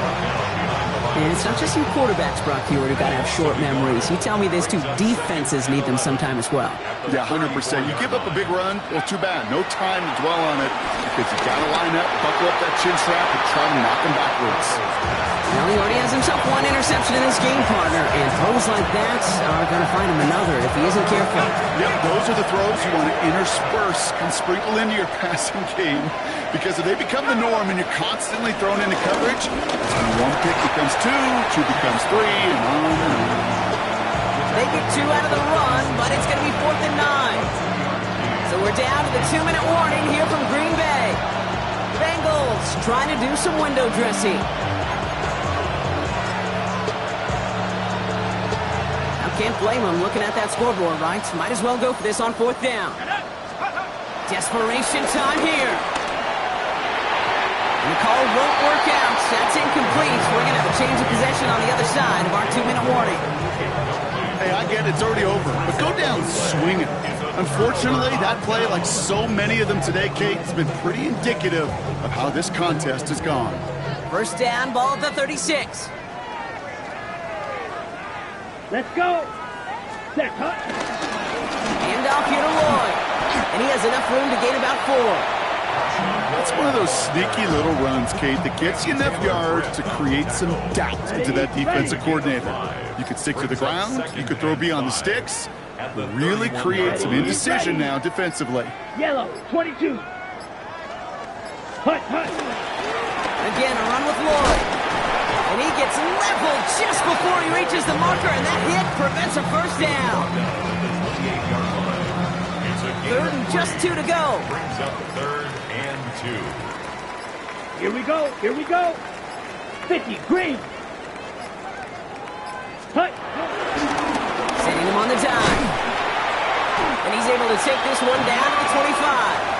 And it's not just you quarterbacks, Brock Hewitt, who got to have short memories. You tell me this too, defenses need them sometime as well. Yeah, 100%. You give up a big run, well, too bad. No time to dwell on it because you got to line up, buckle up that chin strap, and try to knock them backwards. Well, he already has himself one interception in this game, partner, and throws like that are going to find him another if he isn't careful. Yep, those are the throws you want to intersperse and sprinkle into your passing game, because if they become the norm and you're constantly thrown into coverage, that's when one pick becomes two becomes three, and on and on. They get 2 out of the run, but it's going to be 4th and 9. So we're down to the 2-minute warning here from Green Bay. Bengals trying to do some window dressing. Can't blame him looking at that scoreboard, right? Might as well go for this on 4th down. Desperation time here. And the call won't work out. That's incomplete. We're going to have a change of possession on the other side of our 2-minute warning. Hey, I get it. It's already over. But go down swinging. Unfortunately, that play, like so many of them today, Kate, has been pretty indicative of how this contest has gone. 1st down, ball at the 36. Let's go. Set, cut. Hand off here to Lloyd. And he has enough room to gain about 4. That's one of those sneaky little runs, Kate, that gets you enough yards to create some doubt into that defensive coordinator. You could stick to the ground, you could throw beyond the sticks, but really create some indecision now defensively. Yellow, 22. Hut. Again, a run with Lloyd. And he gets leveled just before he reaches the marker, and that hit prevents a 1st down. 3rd and just 2 to go. Brings up 3rd and 2. Here we go. 50, green. Hut. Sending him on the dime. And he's able to take this one down to the 25.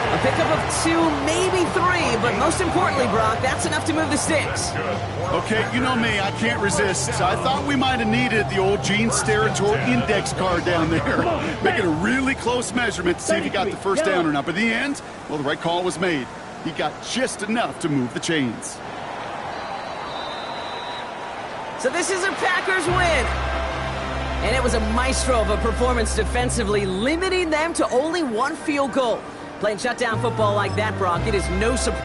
A pickup of 2, maybe 3, but most importantly, Brock, that's enough to move the sticks. Okay, you know me, I can't resist. I thought we might have needed the old Gene Steratore index card down there. Make it a really close measurement to see if he got the 1st down or not. But in the end, well, the right call was made. He got just enough to move the chains. So this is a Packers win. And it was a maestro of a performance defensively, limiting them to only 1 field goal. Playing shutdown football like that, Brock, it is no surprise.